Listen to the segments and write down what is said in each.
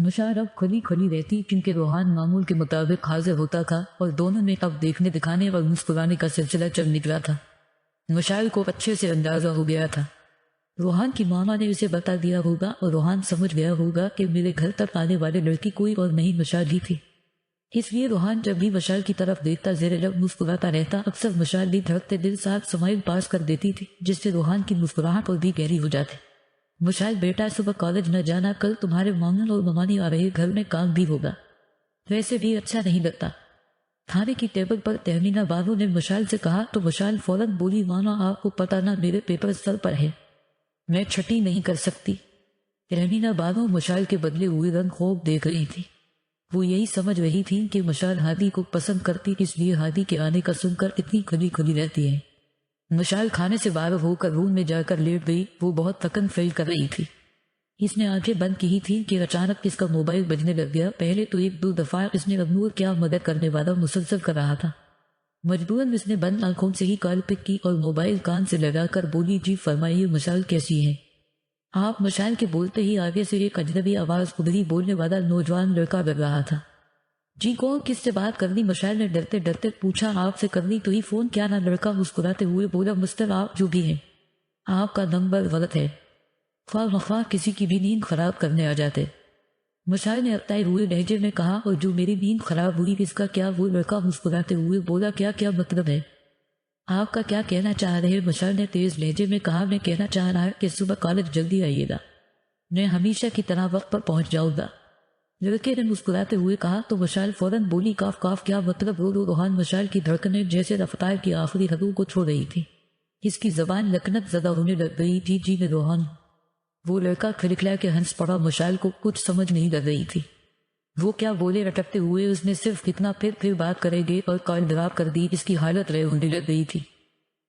مشاعر اب کھلی کھلی رہتی کیونکہ روحان معمول کے مطابق حاضر ہوتا تھا اور دونوں میں اب دیکھنے دکھانے اور مسکرانے کا سلسلہ چل نکلا تھا۔ مشاعر کو اچھے سے اندازہ ہو گیا تھا، روحان کی ماما نے اسے بتا دیا ہوگا اور روحان سمجھ گیا ہوگا کہ میرے گھر تک آنے والے لڑکی کوئی اور نہیں مشاعر ہی تھی۔ اس لیے روحان جب بھی مشاعر کی طرف دیکھتا زیر لب مسکراتا رہتا، اکثر مشاعر بھی دھڑکتے دل ساتھ سمائل پاس کر دیتی تھی جس سے روحان کی مسکراہٹ اور بھی گہری ہو جاتی۔ مشاعر بیٹا صبح کالج نہ جانا، کل تمہارے مانگن اور ممانی آ رہے، گھر میں کام بھی ہوگا، ویسے بھی اچھا نہیں لگتا۔ کھانے کی ٹیبل پر تہمینہ بانو نے مشاعر سے کہا تو مشاعر فوراً بولی، مانا آپ کو پتہ نہ میرے پیپر سر پر ہے، میں چھٹی نہیں کر سکتی۔ تہمینہ بانو مشاعر کے بدلے ہوئے رنگ خوب دیکھ رہی تھی۔ وہ یہی سمجھ رہی تھی کہ مشاعر ہادی کو پسند کرتی، اس لیے ہادی کے آنے کا سن کر اتنی کھلی کھلی رہتی ہے۔ مشاعر کھانے سے باہر ہو کر روم میں جا کر لیٹ گئی، وہ بہت تھکن فیل کر رہی تھی۔ اس نے آنکھیں بند کی ہی تھی کہ اچانک اس کا موبائل بجنے لگ گیا۔ پہلے تو ایک دو دفعہ اس نے اغنور کیا مدد کرنے والا مسلسل کر رہا تھا، مجبوراً اس نے بند آنکھوں سے ہی کال پک کی اور موبائل کان سے لگا کر بولی، جی فرمائیے مشاعر کیسی ہے آپ؟ مشاعر کے بولتے ہی آگے سے ایک اجنبی آواز ادھری بولنے والا نوجوان لڑکا لگ رہا تھا۔ جی کون، کس سے بات کرنی؟ مشاعر نے ڈرتے ڈرتے پوچھا۔ آپ سے کرنی تو ہی فون کیا نہ؟ لڑکا مسکراتے ہوئے بولا، مستر آپ جو بھی ہیں، آپ کا نمبر غلط ہے، خواہ مخواہ کسی کی بھی نیند خراب کرنے آ جاتے۔ مشاعر نے اکتائے ہوئے لہجے میں کہا، اور جو میری نیند خراب ہوئی اس کا کیا؟ وہ لڑکا مسکراتے ہوئے بولا، کیا کیا مطلب ہے؟ آپ کا کیا کہنا چاہ رہے؟ مشاعر نے تیز لہجے میں کہا، میں کہنا چاہ رہا کہ صبح کالج جلدی آئیے گا، میں ہمیشہ کی طرح وقت پر پہنچ جاؤں گا۔ لڑکے نے مسکراتے ہوئے کہا تو مشاعر فوراً بولی، کاف کاف کیا مطلب؟ رو روحان مشاعر کی دھڑکنیں جیسے رفتار کی آخری حدوں کو چھوڑ رہی تھی، اس کی زبان لکنت زدہ ہونے لگ گئی۔ جی جی میں روحان۔ وہ لڑکا کھلکھلا کے ہنس پڑا۔ مشاعر کو کچھ سمجھ نہیں لگ رہی تھی، وہ کیا بولے رٹکتے ہوئے اس نے صرف کتنا پھر بات کرے گے اور کال ڈراپ کر دی۔ اس کی حالت رہ ہونے لگ گئی تھی،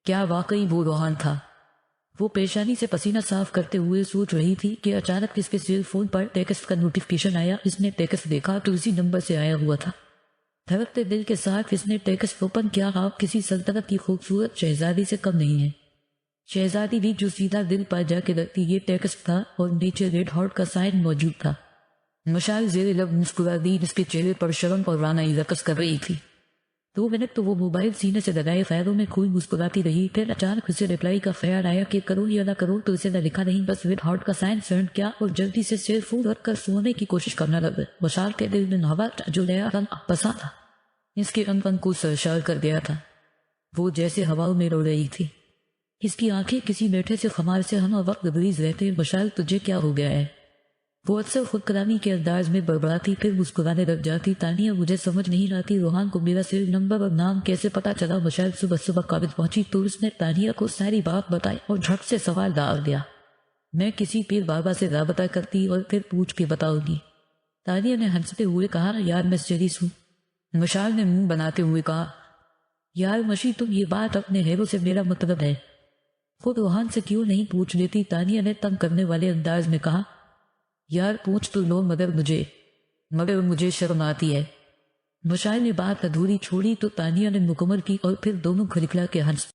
کیا واقعی وہ روحان تھا؟ وہ پیشانی سے پسینہ صاف کرتے ہوئے سوچ رہی تھی کہ اچانک اس کے سیل فون پر ٹیکسٹ کا نوٹیفیکیشن آیا۔ اس نے ٹیکسٹ دیکھا تو اسی نمبر سے آیا ہوا تھا۔ دھڑکتے دل کے ساتھ اس نے ٹیکسٹ اوپن کیا۔ آپ کسی سلطنت کی خوبصورت شہزادی سے کم نہیں ہیں، شہزادی بھی جو سیدھا دل پر جا کے رکھتی، یہ ٹیکسٹ تھا اور نیچے ریڈ ہارٹ کا سائن موجود تھا۔ مشاعر زیر لب مسکرا دی، جس کے چہرے پر شرم اور رعنائی رقص کر رہی تھی۔ 2 منٹ تو وہ موبائل سینے سے لگائے خیروں میں کھوئی مسکراتی رہی، پھر اچانک اسے ریپلائی کا خیال آیا کہ کروں یا نہ کروں، تو اسے نہ لکھا نہیں بس ریڈ ہارٹ کا سائن سینڈ کیا اور جلدی سے سیل فون رکھ کر سونے کی کوشش کرنا لگا۔ مشاعر کے دل میں نہوا جو نیا رنگ بسا تھا، اس کے انگ کو سرشار کر گیا تھا، وہ جیسے ہواؤں میں رو رہی تھی۔ اس کی آنکھیں کسی میٹھے سے خمار سے ہم وقت گریز رہتے۔ مشاعر تجھے کیا ہو گیا ہے؟ وہ اکثر خود کلامی کے انداز میں بڑبڑاتی، پھر مسکرانے لگ جاتی۔ تانیہ مجھے سمجھ نہیں آتی روحان کو میرا سیل نمبر اور نام کیسے پتا چلا؟ مشاعر صبح صبح کالج پہنچی تو اس نے تانیہ کو ساری بات بتائی اور جھٹ سے سوال ڈال دیا، میں کسی پیر بابا سے رابطہ کرتی اور پھر پوچھ کے بتاؤں گی۔ تانیہ نے ہنستے ہوئے کہا، یار میں سیریس ہوں۔ مشاعر نے منہ بناتے ہوئے کہا، یار مشی تم یہ بات اپنے ہیرو سے میرا مطلب ہے، خود روحان سے کیوں نہیں پوچھ لیتی؟ تانیہ نے تنگ کرنے والے انداز میں کہا، یار پوچھ تو لو مگر مجھے شرم آتی ہے۔ مشاعر نے بات ادھوری چھوڑی تو تانیہ نے مکمل کی اور پھر دونوں کھلکھلا کے ہنس